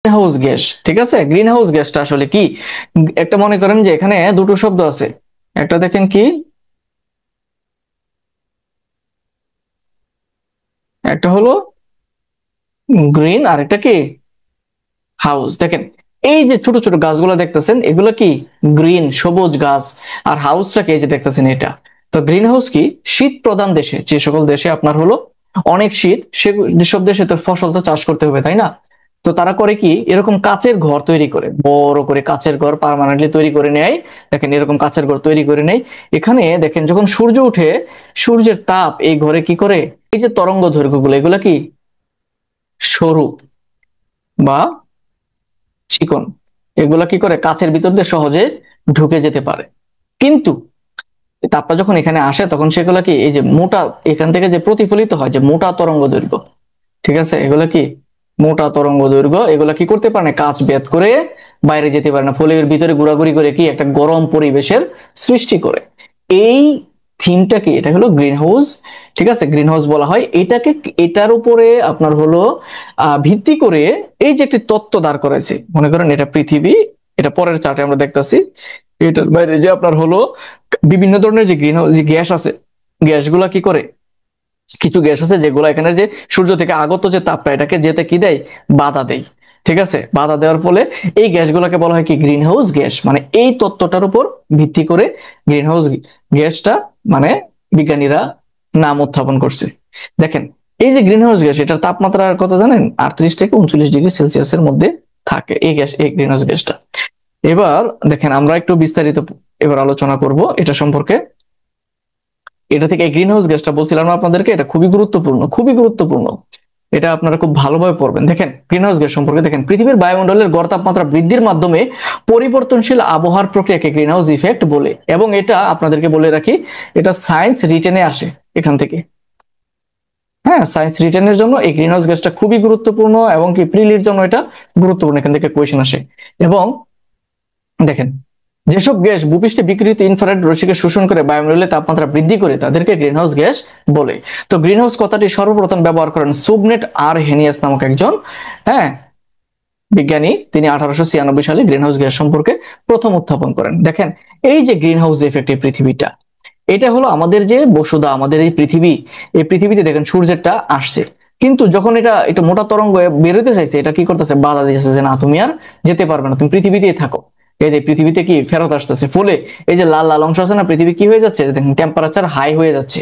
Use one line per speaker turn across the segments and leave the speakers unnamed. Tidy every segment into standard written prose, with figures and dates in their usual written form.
House gas, ঠিক আছে। Green house গ্যাসটা আসলে কি? একটা মনে করেন যে এখানে দুটো শব্দ আছে, একটা দেখেন কি, একটা হলো গ্রিন আর একটা কি হাউস। দেখেন এই যে ছোট ছোট গাছগুলো দেখতেছেন এগুলো কি গ্রিন সবুজ গাছ, আর হাউসটাকে এই যে দেখতেছেন এটা। তো গ্রিন হাউস কি, শীত প্রধান দেশে, যে সকল দেশে আপনার হলো অনেক শীত, সেসব দেশে তো ফসল তো চাষ করতে হবে তাই না। তো তারা করে কি, এরকম কাচের ঘর তৈরি করে, বড় করে কাচের ঘর পার্মানেন্টলি তৈরি করে নেয়। দেখেন এরকম কাচের ঘর তৈরি করে নেয়। এখানে দেখেন যখন সূর্য উঠে, সূর্যের তাপ এই ঘরে কি করে, এই যে তরঙ্গ দৈর্ঘ্যগুলো এগুলা কি সরু বা চিকন, এগুলা কি করে কাচের ভিতর দিয়ে সহজে ঢুকে যেতে পারে। কিন্তু তাপটা যখন এখানে আসে তখন সেগুলা কি এই যে মোটা, এখান থেকে যে প্রতিফলিত হয় যে মোটা তরঙ্গ দৈর্ঘ্য, ঠিক আছে, এগুলা কি মোটা তরঙ্গ দৈর্ঘ্য, এগুলা কি করতে পারে না, কাচ ভেদ করে বাইরে যেতে পারে না, ফলে এর ভিতরে ঘোরাঘুরি করে কি একটা গরম পরিবেশের সৃষ্টি করে। এই থিমটা কি, এটা হলো গ্রিন হাউস, ঠিক আছে, গ্রিন হাউস বলা হয় এটাকে। এটার উপরে আপনার হলো ভিত্তি করে এই যে একটি তত্ত্ব দাঁড় করাইছে, মনে করেন এটা পৃথিবী, এটা পরের চার্টে আমরা দেখতেছি। এটার বাইরে যে আপনার হলো বিভিন্ন ধরনের যে গ্রিন হাউস যে গ্যাস আছে, গ্যাসগুলা কি করে, কিছু গ্যাস আছে যেগুলো এখানে যে সূর্য থেকে আগত যে তাপটা এটাকে যেতে কি দেয়, বাধা দেয়, ঠিক আছে। বাধা দেওয়ার ফলে এই গ্যাসগুলোকে বলা হয় কি গ্রিন হাউস গ্যাস। মানে এই তত্ত্বটার উপর ভিত্তি করে গ্রিন হাউস গ্যাসটা মানে বিজ্ঞানীরা নাম উত্থাপন করছে। দেখেন এই যে গ্রিন হাউস গ্যাস, এটার তাপমাত্রা কত জানেন, 38 থেকে 39 ডিগ্রি সেলসিয়াসের মধ্যে থাকে এই গ্যাস, এই গ্রিন হাউস গ্যাসটা। এবার দেখেন আমরা একটু বিস্তারিত এবার আলোচনা করব এটা সম্পর্কে। এটা থেকে গ্রিন হাউস গ্যাসটা বলছিলাম আপনাদেরকে, এটা খুবই গুরুত্বপূর্ণ, খুবই গুরুত্বপূর্ণ, এটা আপনারা খুব ভালোভাবে পড়বেন। দেখেন গ্রিন হাউস গ্যাস সম্পর্কে, দেখেন পৃথিবীর বায়ুমণ্ডলের গড় তাপমাত্রা বৃদ্ধির মাধ্যমে পরিবর্তনশীল আবহাওয়ার প্রক্রিয়াকে গ্রিন হাউস ইফেক্ট বলে। এবং এটা আপনাদেরকে বলে রাখি, এটা সায়েন্স রিটেনে আসে এখান থেকে। হ্যাঁ, সায়েন্স রিটেনের জন্য এই গ্রিন হাউস গ্যাসটা খুবই গুরুত্বপূর্ণ, এবং কি প্রিলির জন্য এটা গুরুত্বপূর্ণ, এখান থেকে কোয়েশ্চেন আসে। এবং দেখেন যেসব গ্যাস ভূপৃষ্ঠে বিকিরিত ইনফ্রারেড রশ্মিকে শোষণ করে বায়ুমণ্ডলের তাপমাত্রা বৃদ্ধি করে তাদেরকে গ্রিনহাউস গ্যাস বলে। তো গ্রিনহাউস কথাটি সর্বপ্রথম ব্যবহার করেন সুবনেট আর হেনিয়াস নামক একজন, হ্যাঁ, বিজ্ঞানী। তিনি 1896 সালে গ্রিনহাউস গ্যাস সম্পর্কে প্রথম উত্থাপন করেন। দেখেন এই যে গ্রিনহাউস ইফেক্ট, এই পৃথিবীটা, এটা হলো আমাদের যে বসুধা, আমাদের এই পৃথিবী, এই পৃথিবীতে দেখেন সূর্যেরটা আসছে, কিন্তু যখন এটা এটা মোটা তরঙ্গ বেরোতে চাইছে, এটা কি করতেছে, বাধা দিতেছে যে না তুমি আর যেতে পারবে না, তুমি পৃথিবীতেই থাকো। এই যে পৃথিবীতে কি ফেরত আসতেছে, ফলে এই যে লাল লাল অংশ আছে না, পৃথিবী কি হয়ে যাচ্ছে, দেখেন টেম্পারেচার হাই হয়ে যাচ্ছে।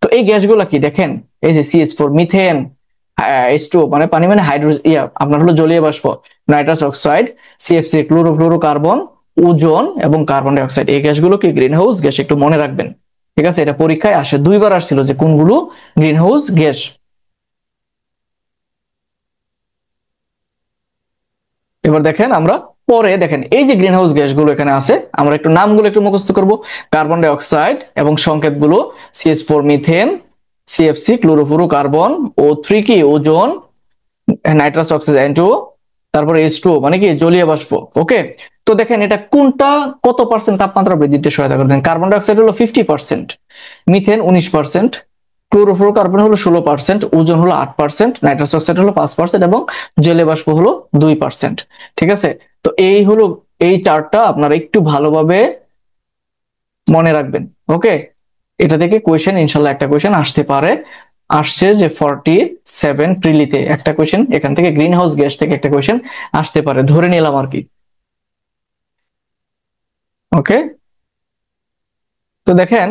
তো এই গ্যাসগুলো কি দেখেন, এই যে CH4, মিথেন, H2O মানে পানি মানে হাইড্রোজেন, আপনার হলো জলীয় বাষ্প, nitrous oxide, CFC chlorofluorocarbon, ozone এবং কার্বন ডাই অক্সাইড, এই গ্যাসগুলো কি গ্রিন হাউস গ্যাস, একটু মনে রাখবেন, ঠিক আছে। এটা পরীক্ষায় আসে, দুইবার আসছিল যে কোনগুলো গ্রিন হাউস গ্যাস। এবার দেখেন আমরা পরে দেখেন এই যে গ্রিন হাউস গ্যাসগুলো এখানে আছে, আমরা একটু নামগুলো একটু মুখস্থ করব। কার্বন ডাই অক্সাইড এবং সংকেতগুলো CH4 methane, CFC chlorofluorocarbon, O3 কি ওজোন, নাইট্রাস অক্সাইড N2, তারপরে H2O মানে কি জলীয় বাষ্প। ওকে, তো দেখেন এটা কোনটা কত পার্সেন্ট তাপমাত্রা বৃদ্ধিতে সহায়তা করে। কার্বন ডাই অক্সাইড হলো 50%, মিথেন 19%, ক্লোরোফ্লোরোকার্বন হলো 16%, ওজোন হলো 8%, নাইট্রাস অক্সাইড হলো 5% এবং জলীয় বাষ্প হলো 2%, ঠিক আছে। তো এই হলো এই চার্টটা আপনারা একটু ভালোভাবে মনে রাখবেন। ওকে, এটা থেকে কোয়েশ্চেন ইনশাল্লাহ একটা কোয়েশ্চেন আসতে পারে। আসছে যে 47 প্রিলিতে একটা কোয়েশ্চেন এখান থেকে গ্রিন হাউস গ্যাস থেকে একটা কোয়েশ্চেন আসতে পারে, ধরে নিলাম আর কি। ওকে, তো দেখেন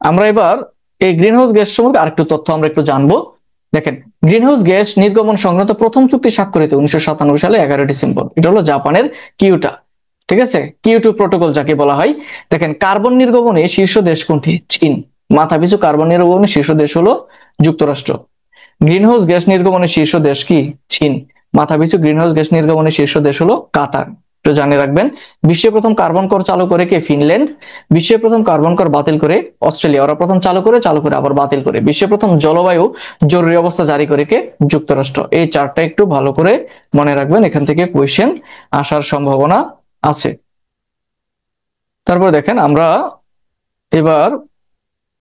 আমরা এবার এই গ্রিন হাউস গ্যাস সম্পর্কে আরেকটু তথ্য আমরা একটু জানবো। দেখেন গ্রিন হাউস গ্যাস নির্গমন সংক্রান্ত প্রথম চুক্তি স্বাক্ষরিত 1997 সালে 11 ডিসেম্বর, এটা হলো জাপানের কিয়োটো, ঠিক আছে, কিয়োটো প্রটোকল যাকে বলা হয়। দেখেন কার্বন নির্গমনে শীর্ষ দেশ কোনটি, চীন। মাথাপিছু কার্বন নির্গমনে শীর্ষ দেশ হলো যুক্তরাষ্ট্র। গ্রিনহাউস গ্যাস নির্গমনের শীর্ষ দেশ কি, চীন। মাথাপিছু গ্রিনহাউস গ্যাস নির্গমনের শীর্ষ দেশ হলো কাতার, একটু জানিয়ে রাখবেন। বিশ্বের প্রথম কার্বন কর চালু করে কে, ফিনল্যান্ড। বিশ্বের প্রথম কার্বন কর বাতিল করে অস্ট্রেলিয়া, ওরা প্রথম চালু করে আবার বাতিল করে। বিশ্বের প্রথম জলবায়ু জরুরি অবস্থা জারি করে কে, যুক্তরাষ্ট্র। এই চারটা একটু ভালো করে মনে রাখবেন, এখান থেকে কোয়েশ্চেন আসার সম্ভাবনা আছে। তারপর দেখেন আমরা এবার